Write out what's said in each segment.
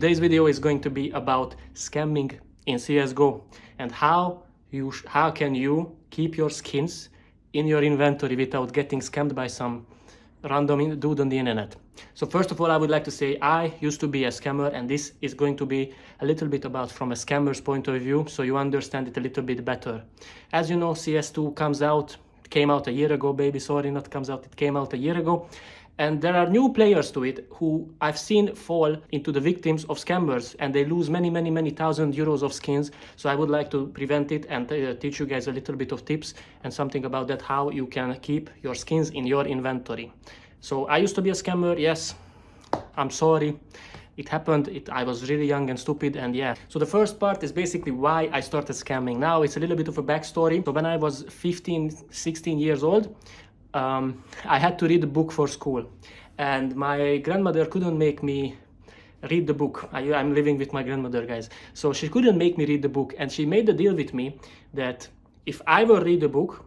Today's video is going to be about scamming in CSGO and how can you keep your skins in your inventory without getting scammed by some random dude on the internet. So first of all, I would like to say I used to be a scammer, and this is going to be a little bit about from a scammer's point of view, so you understand it a little bit better. As you know, CS2 came out a year ago, baby, sorry, not comes out, it came out a year ago. And there are new players to it who I've seen fall into the victims of scammers, and they lose many thousand euros of skins. So I would like to prevent it and teach you guys a little bit of tips and something about that, how you can keep your skins in your inventory. So I used to be a scammer, yes, I'm sorry. It happened, I was really young and stupid, and yeah. So the first part is basically why I started scamming. Now it's a little bit of a backstory. So when I was 16 years old, I had to read a book for school, and my grandmother couldn't make me read the book. I'm living with my grandmother, guys. So she couldn't make me read the book, and she made a deal with me that if I will read the book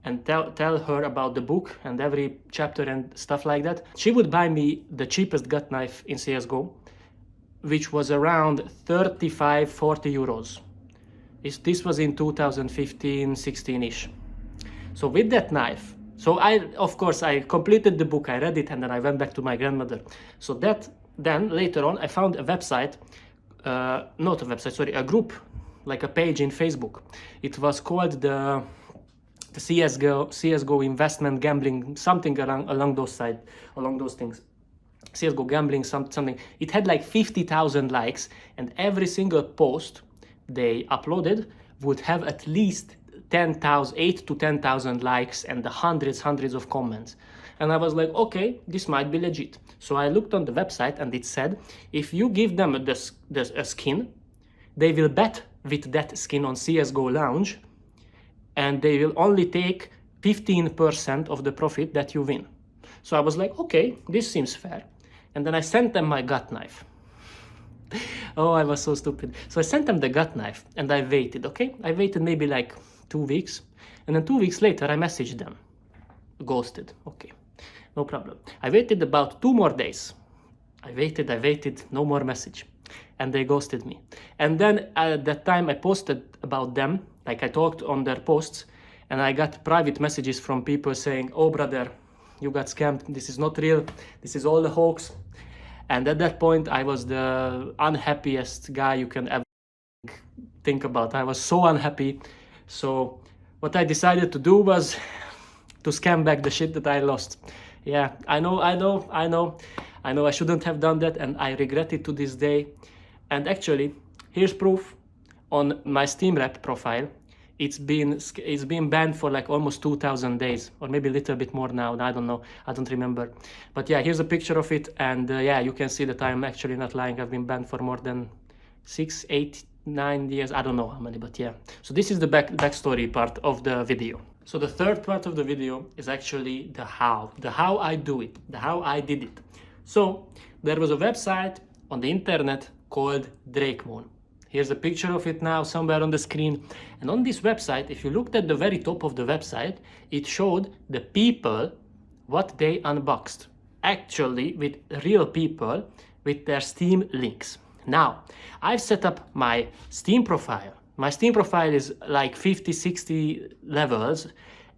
and tell her about the book and every chapter and stuff like that, she would buy me the cheapest gut knife in CSGO, which was around 35-40 euros. This was in 2015-16-ish. So with that knife, so of course I completed the book, I read it, and then I went back to my grandmother. So then later on I found a website, not a website, sorry, a group, like a page in Facebook. It was called the CSGO investment gambling, something along those things. CSGO gambling, something. It had like 50,000 likes, and every single post they uploaded would have at least 8 to 10,000 likes and hundreds of comments. And I was like, okay, this might be legit. So I looked on the website, and it said, if you give them a skin, they will bet with that skin on CSGO Lounge, and they will only take 15% of the profit that you win. So I was like, okay, this seems fair. And then I sent them my gut knife. Oh, I was so stupid. So I sent them the gut knife, and I waited, okay? I waited maybe like 2 weeks, and then 2 weeks later I messaged them. Ghosted. Okay, no problem. I waited about 2 more days. I waited, no more message, and they ghosted me. And then at that time I posted about them, like I talked on their posts, and I got private messages from people saying, oh brother, you got scammed, this is not real, this is all a hoax. And at that point I was the unhappiest guy you can ever think about. I was so unhappy. So what I decided to do was to scam back the shit that I lost. Yeah, I know I shouldn't have done that, and I regret it to this day. And actually, here's proof. On my Steam Rep profile, it's been banned for like almost 2,000 days, or maybe a little bit more now. I don't know, I don't remember. But yeah, here's a picture of it, and yeah, you can see that I'm actually not lying. I've been banned for more than 6, 8, 9 years, I don't know how many, but yeah. So this is the backstory part of the video. So the third part of the video is actually the how I do it, the how I did it. So there was a website on the internet called Drakemon. Here's a picture of it now somewhere on the screen. And on this website, if you looked at the very top of the website, it showed the people, what they unboxed. Actually, with real people, with their Steam links. Now, I've set up my Steam profile. My Steam profile is like 50-60 levels,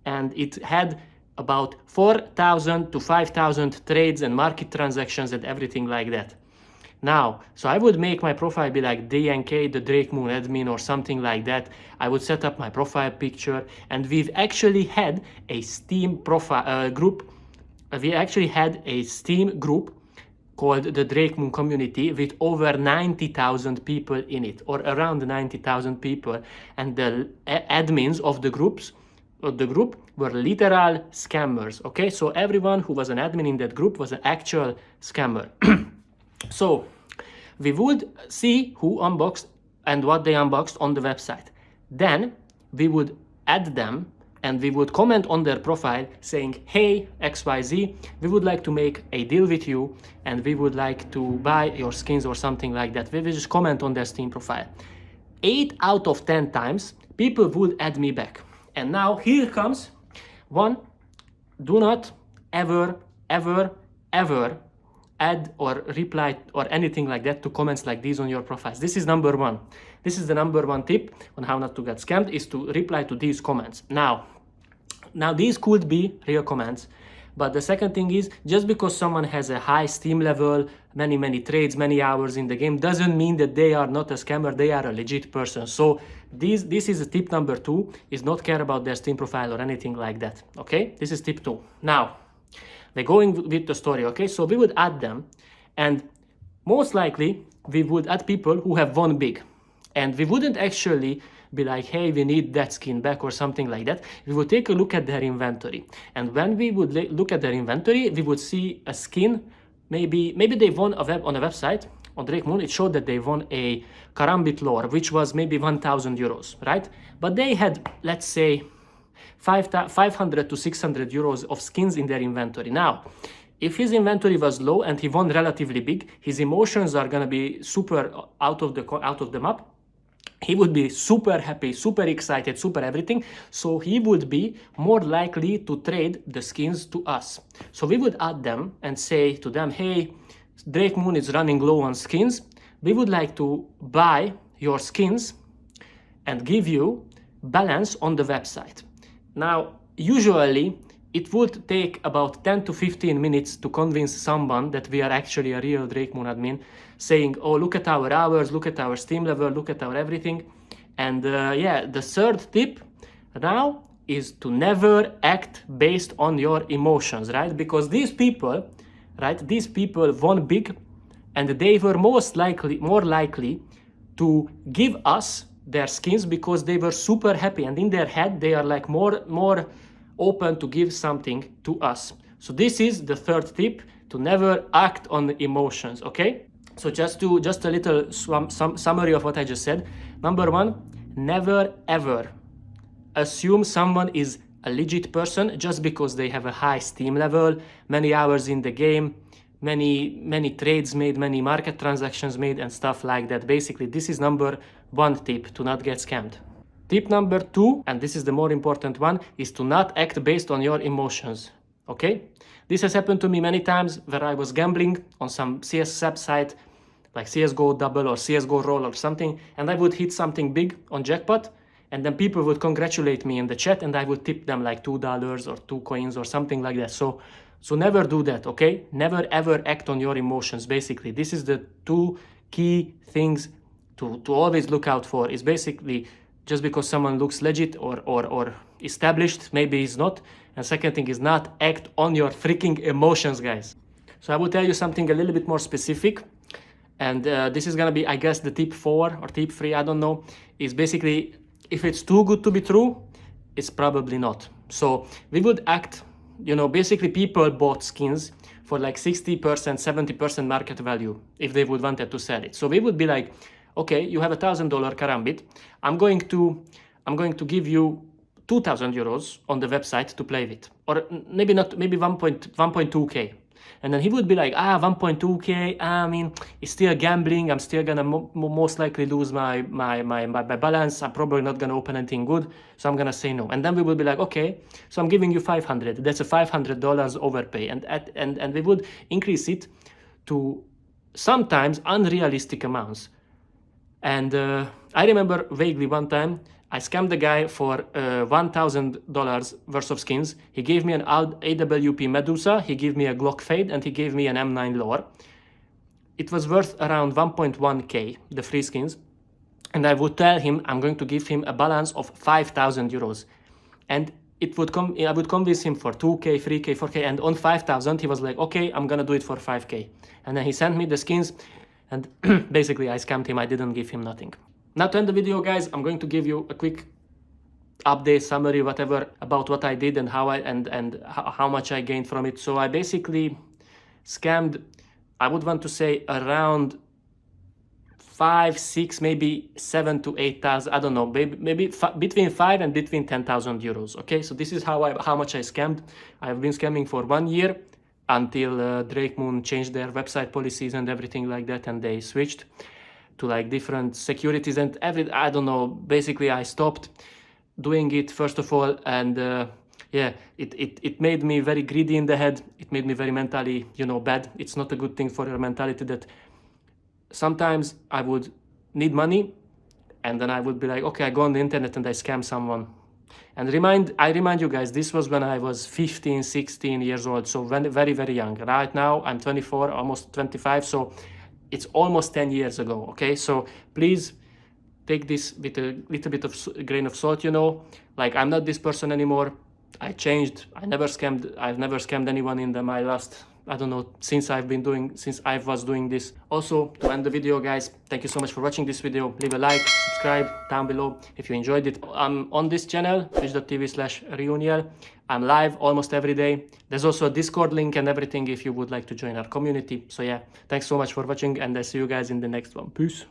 and it had about 4,000 to 5,000 trades and market transactions and everything like that. Now, so I would make my profile be like DNK, the Drakemon admin, or something like that. I would set up my profile picture, and we've actually had a Steam profile group. We actually had a Steam group called the Drakemon community with over 90,000 people in it, or around 90,000 people, and the admins of the group were literal scammers. Okay, so everyone who was an admin in that group was an actual scammer. So we would see who unboxed and what they unboxed on the website. Then we would add them, and we would comment on their profile saying, hey, XYZ, we would like to make a deal with you, and we would like to buy your skins or something like that. We would just comment on their Steam profile. 8 out of 10 times, people would add me back. And now here comes one: do not ever add or reply or anything like that to comments like these on your profiles. This is number one. This is the number one tip on how not to get scammed, is to reply to these comments. Now these could be real comments, but the second thing is, just because someone has a high Steam level, many trades, many hours in the game, doesn't mean that they are not a scammer, they are a legit person. So this is a tip number 2, is not care about their Steam profile or anything like that, okay? This is tip 2. Now, we're going with the story, okay? So we would add them, and most likely we would add people who have won big. And we wouldn't actually be like, hey, we need that skin back or something like that. We would take a look at their inventory. And when we would look at their inventory, we would see a skin. Maybe they won on a website, on Drake Moon, it showed that they won a Karambit lore, which was maybe 1,000 euros, right? But they had, let's say, 500 to 600 euros of skins in their inventory. Now, if his inventory was low and he won relatively big, his emotions are gonna be super out of the map. He would be super happy, super excited, super everything. So he would be more likely to trade the skins to us. So we would add them and say to them, hey, Drake Moon is running low on skins. We would like to buy your skins and give you balance on the website. Now, usually it would take about 10 to 15 minutes to convince someone that we are actually a real Drake Moon admin, saying, oh, look at our hours, look at our Steam level, look at our everything. And yeah, the third tip now is to never act based on your emotions, right? Because these people, right, these people won big, and they were more likely to give us their skins because they were super happy, and in their head they are like more open to give something to us. So this is the third tip, to never act on the emotions, okay? So just a little summary of what I just said. Number 1, never ever assume someone is a legit person just because they have a high Steam level, many hours in the game, many trades made, many market transactions made, and stuff like that. Basically, this is number 1 tip, to not get scammed. Tip number 2, and this is the more important one, is to not act based on your emotions, okay? This has happened to me many times where I was gambling on some CS site, like CSGO double or CSGO roll or something, and I would hit something big on jackpot, and then people would congratulate me in the chat, and I would tip them like $2 or 2 coins or something like that. So never do that, okay? Never ever act on your emotions, basically. This is the 2 key things to always look out for, is basically just because someone looks legit or established, maybe he's not. And second thing is not act on your freaking emotions, guys. So I will tell you something a little bit more specific. And this is gonna be, I guess, the tip 4 or tip 3, I don't know, is basically, if it's too good to be true, it's probably not. So we would act, you know, basically people bought skins for like 60%, 70% market value if they would wanted to sell it. So we would be like, okay, you have $1,000 Karambit. I'm going to give you 2,000 euros on the website to play with, or maybe not, maybe 1.2k. And then he would be like, 1.2k, I mean, it's still gambling. I'm still gonna most likely lose my balance. I'm probably not gonna open anything good, so I'm gonna say no. And then we would be like, okay, so I'm giving you 500. That's a $500 overpay, and we would increase it to sometimes unrealistic amounts. And I remember vaguely one time I scammed the guy for $1,000 worth of skins. He gave me an AWP Medusa, he gave me a Glock Fade, and he gave me an M9 lore. It was worth around 1.1k, the free skins. And I would tell him I'm going to give him a balance of 5,000 euros. And I would convince him for 2k, 3k, 4k, and on 5,000 he was like, okay, I'm gonna do it for 5k. And then he sent me the skins, and basically I scammed him. I didn't give him nothing. Now to end the video, guys, I'm going to give you a quick update, summary, whatever, about what I did and how much I gained from it. So I basically scammed, I would want to say, around 5, 6, maybe 7 to 8,000, I don't know, maybe between 5 and between 10,000 euros. Okay, so this is how much I scammed. I've been scamming for 1 year until Drake Moon changed their website policies and everything like that, and they switched to like different securities and I don't know, basically I stopped doing it first of all, and yeah, it made me very greedy in the head. It made me very mentally, you know, bad. It's not a good thing for your mentality that sometimes I would need money and then I would be like, okay, I go on the internet and I scam someone. And I remind you guys, this was when I was 15, 16 years old, so very, very young. Right now, I'm 24, almost 25, so it's almost 10 years ago, okay? So please take this with a little bit of grain of salt, you know? Like, I'm not this person anymore. I changed. I've never scammed anyone in my last, I don't know, since I was doing this. Also, to end the video, guys, thank you so much for watching this video. Leave a like, subscribe down below if you enjoyed it. I'm on this channel, twitch.tv/Ryuniel. I'm live almost every day. There's also a Discord link and everything if you would like to join our community. So yeah, thanks so much for watching and I'll see you guys in the next one. Peace.